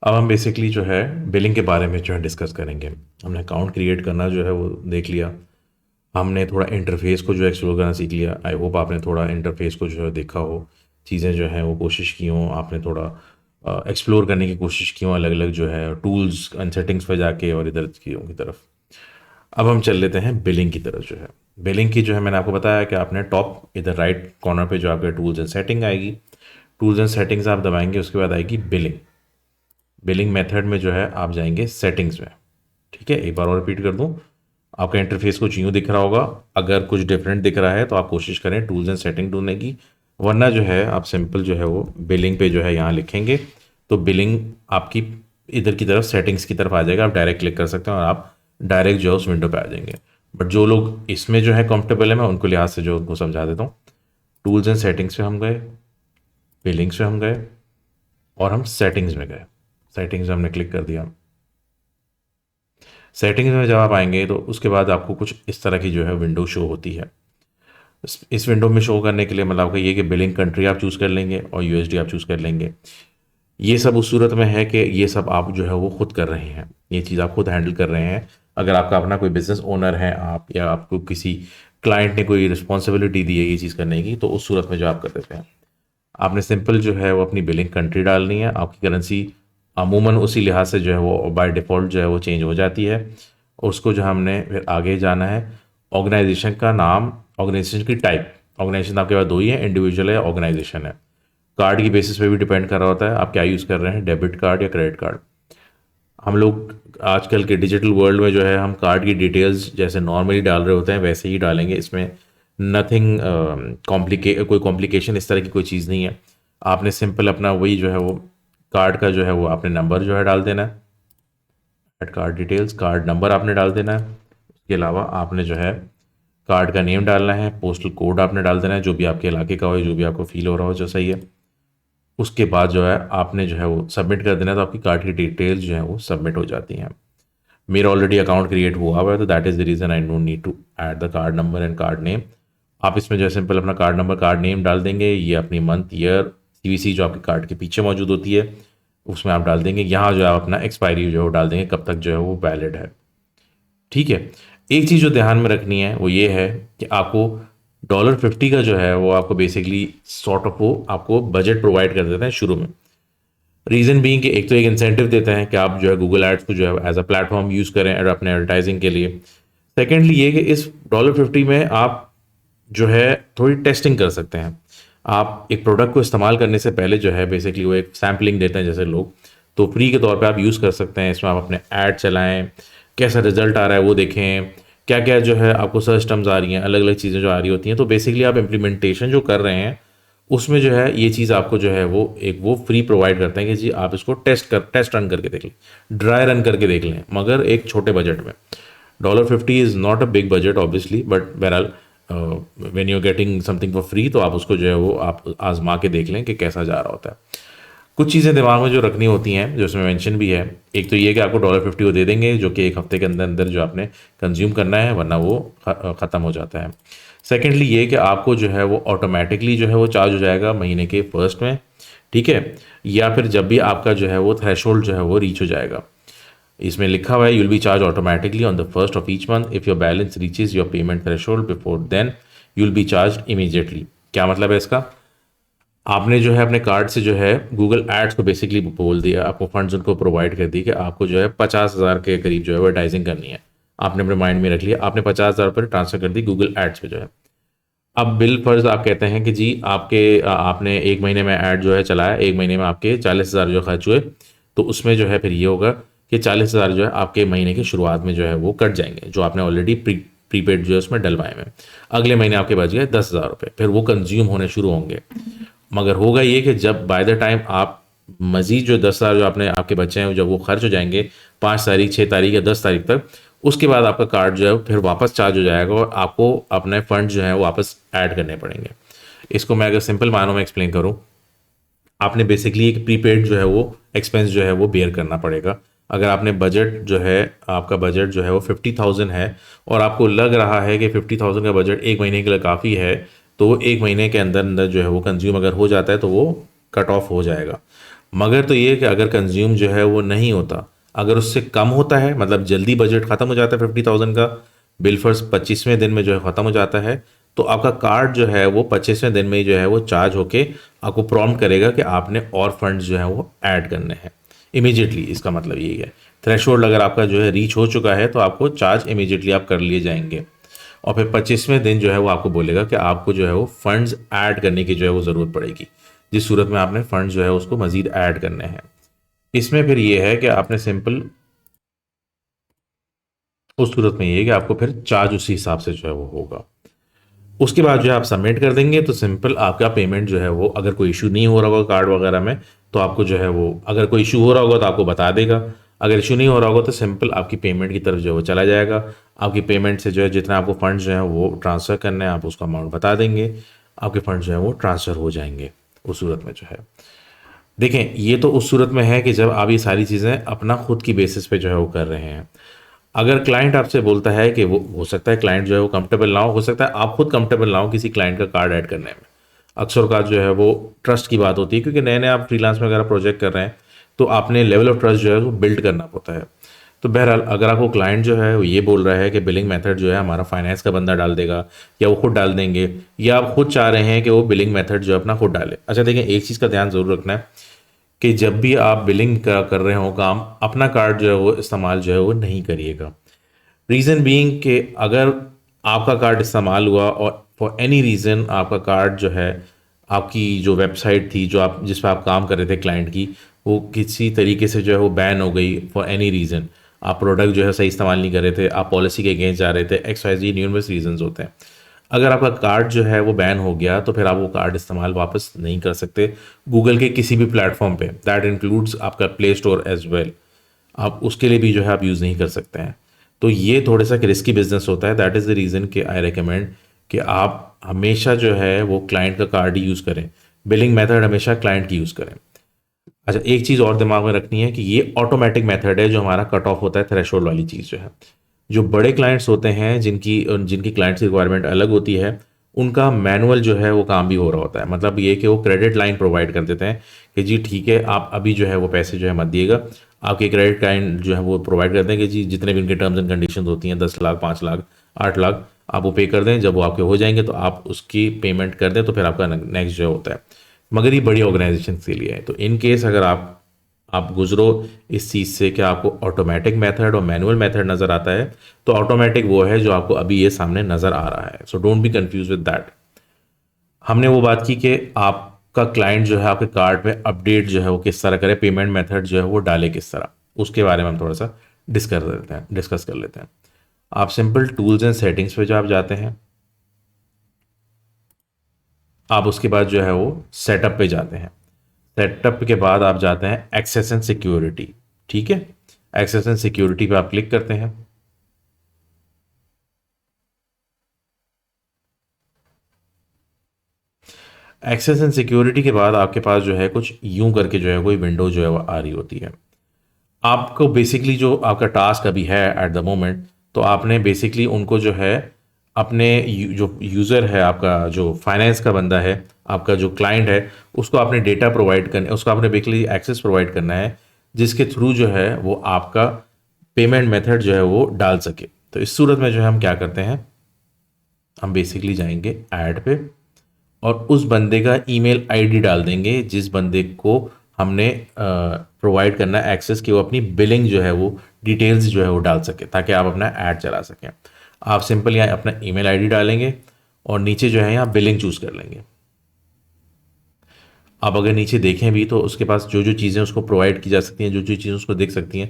अब हम बेसिकली जो है बिलिंग के बारे में जो है डिस्कस करेंगे। हमने अकाउंट क्रिएट करना जो है वो देख लिया। हमने थोड़ा इंटरफेस को जो है एक्सप्लोर करना सीख लिया। आई होप आपने थोड़ा इंटरफेस को जो है देखा हो, चीज़ें जो हैं वो कोशिश की हों, आपने थोड़ा एक्सप्लोर करने की कोशिश की हो अलग अलग जो है टूल्स एंड सेटिंग्स पर जाके और इधर की तरफ। अब हम चल लेते हैं बिलिंग की तरफ। जो है बिलिंग की जो है मैंने आपको बताया कि आपने टॉप इधर राइट कॉर्नर पे जो आपके टूल्स एंड सेटिंग आएगी, टूल्स एंड सेटिंग्स आप दबाएंगे, उसके बाद आएगी बिलिंग। बिलिंग मेथड में जो है आप जाएंगे सेटिंग्स में। ठीक है, एक बार और रिपीट कर दूं। आपका इंटरफेस कुछ यूँ दिख रहा होगा। अगर कुछ डिफरेंट दिख रहा है तो आप कोशिश करें टूल्स एंड सेटिंग ढूंढने की, वरना जो है आप सिंपल जो है वो बिलिंग पे जो है यहाँ लिखेंगे तो बिलिंग आपकी इधर की तरफ सेटिंग्स की तरफ आ जाएगा। आप डायरेक्ट क्लिक कर सकते हैं और आप डायरेक्ट जो है उस विंडो पे आ जाएंगे। बट जो लोग इसमें जो है कंफर्टेबल है, मैं उनको लिहाज से जो उनको समझा देता हूँ। टूल्स एंड सेटिंग्स पे हम गए, बिलिंग्स पे हम गए और हम सेटिंग्स में गए। सेटिंग्स में हमने क्लिक कर दिया। सेटिंग्स में जब आप आएंगे तो उसके बाद आपको कुछ इस तरह की जो है विंडो शो होती है। इस विंडो में शो करने के लिए मतलब आपका ये कि बिलिंग कंट्री आप चूज़ कर लेंगे और यूएसडी आप चूज़ कर लेंगे। ये सब उस सूरत में है कि ये सब आप जो है वो खुद कर रहे हैं, ये चीज़ आप खुद हैंडल कर रहे हैं। अगर आपका अपना कोई बिजनेस ओनर है आप, या आपको किसी क्लाइंट ने कोई रिस्पॉन्सिबिलिटी दी है ये चीज़ करने की, तो उस सूरत में जो आप कर देते हैं, आपने सिंपल जो है वो अपनी बिलिंग कंट्री डालनी है। आपकी करेंसी अमूमन उसी लिहाज से जो है वो बाय डिफ़ॉल्ट जो है वो चेंज हो जाती है। उसको जो हमने फिर आगे जाना है, ऑर्गेनाइजेशन का नाम, ऑर्गेनाइजेशन की टाइप। ऑर्गेनाइजेशन आपके पास दो ही है, इंडिविजुअल है, ऑर्गेनाइजेशन है। कार्ड की बेसिस पे भी डिपेंड कर रहा होता है आप क्या यूज़ कर रहे हैं, डेबिट कार्ड या क्रेडिट कार्ड। हम लोग आजकल के डिजिटल वर्ल्ड में जो है हम कार्ड की डिटेल्स जैसे नॉर्मली डाल रहे होते हैं वैसे ही डालेंगे। इसमें नथिंग कोई कॉम्प्लिकेशन इस तरह की कोई चीज़ नहीं है। आपने सिंपल अपना वही जो है वो कार्ड का जो है वो आपने नंबर जो है डाल देना है, add card details, card number आपने डाल देना है। उसके अलावा आपने जो है कार्ड का नेम डालना है, पोस्टल कोड आपने डाल देना है जो भी आपके इलाके का हो, जो भी आपको फील हो रहा हो जो सही है। उसके बाद जो है आपने जो है वो सबमिट कर देना है, तो आपकी कार्ड की डिटेल्स जो है वो सबमिट हो जाती हैं। मेरा ऑलरेडी अकाउंट क्रिएट हुआ हुआ है तो that is the reason I don't need to add the card number and card name. आप इसमें जो है सिंपल अपना कार्ड नंबर कार्ड नेम डाल देंगे, ये अपनी मंथ ईयर सीवीसी जो आपके कार्ड के पीछे मौजूद होती है उसमें आप डाल देंगे। यहाँ जो है आप अपना एक्सपायरी जो है वो डाल देंगे, कब तक जो है वो वैलिड है। ठीक है। एक चीज़ जो ध्यान में रखनी है वो ये है कि आपको $50 का जो है वो आपको बेसिकली सॉर्ट ऑफ वो आपको बजट प्रोवाइड कर देते हैं शुरू में। रीज़न बीइंग कि एक तो एक इंसेंटिव देते हैं कि आप जो है गूगल एड्स को जो है एज अ प्लेटफॉर्म यूज़ करें और अपने एडवर्टाइजिंग के लिए। सेकेंडली ये कि इस $50 में आप जो है थोड़ी टेस्टिंग कर सकते हैं। आप एक प्रोडक्ट को इस्तेमाल करने से पहले जो है बेसिकली वो एक सैम्पलिंग देते हैं जैसे लोग, तो फ्री के तौर पे आप यूज़ कर सकते हैं। इसमें आप अपने ऐड चलाएं, कैसा रिजल्ट आ रहा है वो देखें, क्या क्या जो है आपको सर्च टर्म्स आ रही हैं, अलग अलग चीज़ें जो आ रही होती हैं। तो बेसिकली आप इम्प्लीमेंटेशन जो कर रहे हैं उसमें जो है ये चीज़ आपको जो है वो फ्री प्रोवाइड करते हैं कि जी आप इसको टेस्ट रन करके देख लें, ड्राई रन करके देख लें, मगर एक छोटे बजट में। $50 is not a big budget obviously, but बहरहाल when you are getting something for free तो आप उसको जो है वो आप आजमा के देख लें कि कैसा जा रहा होता है। कुछ चीज़ें दिमाग में जो रखनी होती हैं जो उसमें मेंशन भी है। एक तो ये कि आपको $50 वो दे देंगे जो कि एक हफ्ते के अंदर अंदर जो आपने कंज्यूम करना है, वरना वो ख़त्म हो जाता है। सेकेंडली ये कि आपको जो है वो ऑटोमेटिकली जो है वो चार्ज हो जाएगा महीने के फर्स्ट में। ठीक है, या फिर जब भी आपका जो है वो थ्रेशोल्ड जो है वो रीच हो जाएगा। इसमें लिखा हुआ है you'll be charge automatically on the first of each month if your balance reaches your payment threshold before then you'll be charge immediately. क्या मतलब है इसका? आपने जो है अपने कार्ड से जो है गूगल एड्स को बेसिकली बोल दिया, आपको फंड्स उनको प्रोवाइड कर दिए कि आपको जो है 50,000 के करीब जो है एडवर्टाइजिंग करनी है। आपने अपने माइंड में रख लिया, आपने 50,000 रुपये ट्रांसफर कर दी गूगल एड्स पे जो है। अब बिल फर्ज आप कहते हैं कि जी आपने एक महीने में ऐड जो है चलाया, एक महीने में आपके 40,000 जो खर्च हुए, तो उसमें जो है फिर ये होगा कि 40,000 जो है आपके महीने की शुरुआत में जो है वो कट जाएंगे, जो आपने ऑलरेडी प्रीपेड जो है उसमें डलवाए हुए। अगले महीने आपके बच गए 10,000 रुपये, फिर वो कंज्यूम होने शुरू होंगे। मगर होगा ये कि जब बाय द टाइम आप मज़ीद जो 10,000 जो आपने आपके बच्चे हैं जब वो खर्च हो जाएंगे 5 तारीख, 6 तारीख या 10 तारीख तक, उसके बाद आपका कार्ड जो है फिर वापस चार्ज हो जाएगा और आपको अपने फंड जो है वो वापस ऐड करने पड़ेंगे। इसको मैं अगर सिंपल मानों में एक्सप्लेन करूँ, आपने बेसिकली एक प्रीपेड जो है वो एक्सपेंस जो है वो बेयर करना पड़ेगा। अगर आपने बजट जो है आपका बजट जो है वो 50,000 है और आपको लग रहा है कि 50,000 का बजट एक महीने के लिए काफ़ी है, तो एक महीने के अंदर अंदर जो है वो कंज्यूम अगर हो जाता है तो वो कट ऑफ हो जाएगा। मगर तो ये है कि अगर कंज्यूम जो है वो नहीं होता, अगर उससे कम होता है, मतलब जल्दी बजट ख़त्म हो जाता है 50,000 का, बिल फर्स्ट 25वें दिन में जो है ख़त्म हो जाता है, तो आपका कार्ड जो है वो 25वें दिन में ही जो है वो चार्ज होके आपको प्रॉम्प्ट करेगा कि आपने और फंड्स जो है वो ऐड करने हैं इमीजिएटली। इसका मतलब यही है, थ्रेशोल्ड अगर आपका जो है रीच हो चुका है तो आपको चार्ज इमीजिएटली आप कर लिए जाएंगे। और फिर 25वें दिन जो है वो आपको बोलेगा कि आपको जो है वो फंड्स ऐड करने की जो है वो ज़रूरत पड़ेगी, जिस सूरत में आपने फंड्स जो है उसको मज़ीद ऐड करने हैं। इसमें फिर ये है कि आपने सिंपल उस सूरत में ये है कि आपको फिर चार्ज उसी हिसाब से जो है वो होगा। उसके बाद जो है आप सबमिट कर देंगे तो सिंपल आपका पेमेंट जो है वो, अगर कोई इशू नहीं हो रहा होगा कार्ड वगैरह में तो आपको जो है वो, अगर कोई इशू हो रहा होगा तो आपको बता देगा, अगर इशू नहीं हो रहा होगा तो सिंपल आपकी पेमेंट की तरफ जो है वो चला जाएगा। आपकी पेमेंट से जो है जितना आपको फंड जो है वो ट्रांसफ़र करने हैं आप उसका अमाउंट बता देंगे, आपके फंड जो है वो ट्रांसफ़र हो जाएंगे उस सूरत में जो है। देखें, ये तो उस सूरत में है कि जब आप ये सारी चीज़ें अपना खुद की बेसिस पे जो है वो कर रहे हैं। अगर क्लाइंट आपसे बोलता है कि वो, हो सकता है क्लाइंट जो है वो कंफर्टेबल ना हो सकता है आप खुद कंफर्टेबल ना हो किसी क्लाइंट का कार्ड ऐड करने में। अक्सर का जो है वो ट्रस्ट की बात होती है, क्योंकि नए नए आप फ्रीलांस में अगर प्रोजेक्ट कर रहे हैं तो आपने लेवल ऑफ ट्रस्ट जो है वो बिल्ड करना होता है। तो बहरहाल अगर आपको क्लाइंट जो है वो ये बोल रहा है कि बिलिंग मेथड जो है हमारा फाइनेंस का बंदा डाल देगा या वो खुद डाल देंगे, या आप खुद चाह रहे हैं कि वो बिलिंग मेथड जो है अपना खुद डाले। अच्छा देखें, एक चीज़ का ध्यान ज़रूर रखना है कि जब भी आप बिलिंग का कर रहे हो काम, अपना कार्ड जो है वो इस्तेमाल जो है वो नहीं करिएगा। रीज़न बीइंग कि अगर आपका कार्ड इस्तेमाल हुआ और फॉर एनी रीज़न आपका कार्ड जो है, आपकी जो वेबसाइट थी जो आप जिस पर आप काम कर रहे थे क्लाइंट की, वो किसी तरीके से जो है वो बैन हो गई फॉर एनी रीज़न, आप प्रोडक्ट जो है सही इस्तेमाल नहीं कर रहे थे, आप पॉलिसी के अगेंस्ट जा रहे थे, एक्स वाई जी न्यूमरस रीजंस होते हैं। अगर आपका कार्ड जो है वो बैन हो गया तो फिर आप वो कार्ड इस्तेमाल वापस नहीं कर सकते गूगल के किसी भी प्लेटफॉर्म पे, दैट इंक्लूड्स आपका प्ले स्टोर एज वेल। आप उसके लिए भी जो है आप यूज़ नहीं कर सकते हैं। तो ये थोड़ा सा रिस्की बिजनेस होता है, दैट इज़ द रीज़न कि आई रिकमेंड कि आप हमेशा जो है वो क्लाइंट का कार्ड ही यूज़ करें, बिलिंग मेथड हमेशा क्लाइंट की यूज़ करें। अच्छा, एक चीज़ और दिमाग में रखनी है कि ये ऑटोमेटिक मेथड है जो हमारा कट ऑफ होता है, थ्रेशोल्ड वाली चीज़ जो है। जो बड़े क्लाइंट्स होते हैं जिनकी जिनकी क्लाइंट्स की रिक्वायरमेंट अलग होती है, उनका मैनुअल जो है वो काम भी हो रहा होता है। मतलब ये कि वो क्रेडिट लाइन प्रोवाइड कर देते हैं कि जी ठीक है, आप अभी जो है वो पैसे जो है मत दिएगा, आपके क्रेडिट लाइन जो है वो प्रोवाइड कर दें कि जी जितने भी इनके टर्म्स एंड कंडीशंस होती हैं, 10 लाख, 5 लाख, 8 लाख, आप वो पे कर दें। जब वो आपके हो जाएंगे तो आप उसकी पेमेंट कर दें, तो फिर आपका नेक्स्ट जो होता है। मगर ये बड़ी ऑर्गेनाइजेशन के लिए है। तो इन केस अगर आप गुजरो इस चीज़ से कि आपको ऑटोमेटिक मेथड और मैनुअल मेथड नज़र आता है, तो ऑटोमेटिक वो है जो आपको अभी ये सामने नज़र आ रहा है। So don't be confuse with that. हमने वो बात की कि आपका क्लाइंट जो है आपके कार्ड में अपडेट जो है वो किस तरह करे, पेमेंट मेथड जो है वो डाले किस तरह, उसके बारे में हम थोड़ा सा डिस्कस कर लेते हैं। आप सिंपल टूल्स एंड सेटिंग्स पे जो आप जाते हैं, आप उसके बाद जो है वो सेटअप पे जाते हैं। सेटअप के बाद आप जाते हैं एक्सेस एंड सिक्योरिटी। ठीक है, एक्सेस एंड सिक्योरिटी पे आप क्लिक करते हैं। एक्सेस एंड सिक्योरिटी के बाद आपके पास जो है कुछ यूं करके जो है कोई विंडो जो है वो आ रही होती है। आपको बेसिकली जो आपका टास्क अभी है एट द मोमेंट, तो आपने बेसिकली उनको जो है अपने जो यूज़र है, आपका जो फाइनेंस का बंदा है, आपका जो क्लाइंट है, उसको आपने डेटा प्रोवाइड करने, उसको आपने बेसिकली एक्सेस प्रोवाइड करना है, जिसके थ्रू जो है वो आपका पेमेंट मेथड जो है वो डाल सके। तो इस सूरत में जो है हम क्या करते हैं, हम बेसिकली जाएंगे ऐड पे और उस बंदे का ईमेल आईडी डाल देंगे जिस बंदे को हमने प्रोवाइड करना है एक्सेस, कि वो अपनी बिलिंग जो है वो डिटेल्स जो है वो डाल सके ताकि आप अपना ऐड चला सकें। आप सिंपल यहाँ अपना ईमेल आईडी डालेंगे और नीचे जो है यहाँ बिलिंग चूज़ कर लेंगे। आप अगर नीचे देखें भी तो उसके पास जो जो चीज़ें उसको प्रोवाइड की जा सकती हैं, जो जो चीज़ें उसको देख सकती हैं,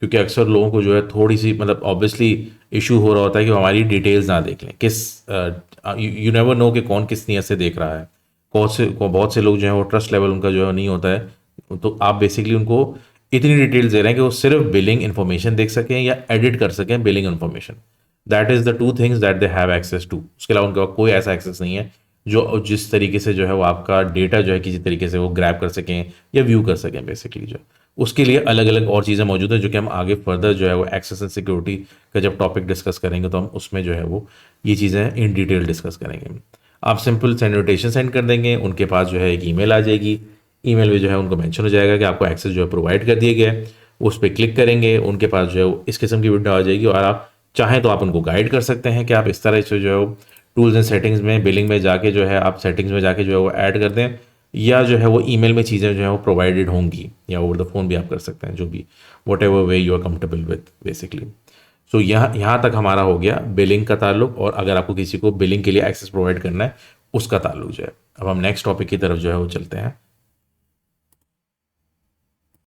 क्योंकि अक्सर लोगों को जो है थोड़ी सी मतलब ऑब्वियसली इशू हो रहा होता है कि वो हमारी डिटेल्स ना देख लें, किस यू नेवर नो कि कौन किस नीयत से देख रहा है। बहुत से लोग जो है वो ट्रस्ट लेवल उनका जो है नहीं होता है, तो आप बेसिकली उनको इतनी डिटेल्स दे रहे हैं कि वो सिर्फ बिलिंग इन्फॉर्मेशन देख सकें या एडिट कर सकें billing information. That is the two things that they have access to. उसके अलावा उनके पास कोई ऐसा एक्सेस नहीं है जो जिस तरीके से जो है वो आपका डेटा जो है किसी तरीके से वो ग्रैब कर सकें या व्यू कर सकें बेसिकली जो। उसके लिए अलग अलग और चीज़ें मौजूद हैं जो कि हम आगे फर्दर जो है वो एक्सेस एंड सिक्योरिटी का जब टॉपिक डिस्कस करेंगे तो हम उसमें जो है वो ये चीज़ें इन डिटेल डिस्कस करेंगे। आप सिंपल इन्विटेशन सेंड कर देंगे, उनके पास जो है एक ईमेल आ जाएगी। ईमेल में जो है उनको मेंशन हो जाएगा कि आपको एक्सेस जो है प्रोवाइड कर दिया गया है। उस पर क्लिक करेंगे, उनके पास जो है वो इस किस्म की विंडो आ जाएगी, और आप चाहें तो आप उनको गाइड कर सकते हैं कि आप इस तरह से जो है वो टूल्स एंड सेटिंग्स में, बिलिंग में जाके जो है आप सेटिंग्स में जाके जो है वो ऐड कर दें, या जो है वो ईमेल में चीज़ें जो है वो प्रोवाइडेड होंगी, या ओवर द फोन भी आप कर सकते हैं, जो भी whatever way you are comfortable with basically. So यहाँ तक हमारा हो गया बिलिंग का ताल्लुक, और अगर आपको किसी को बिलिंग के लिए एक्सेस प्रोवाइड करना है उसका ताल्लुक जो है। अब हम नेक्स्ट टॉपिक की तरफ जो है वो चलते हैं।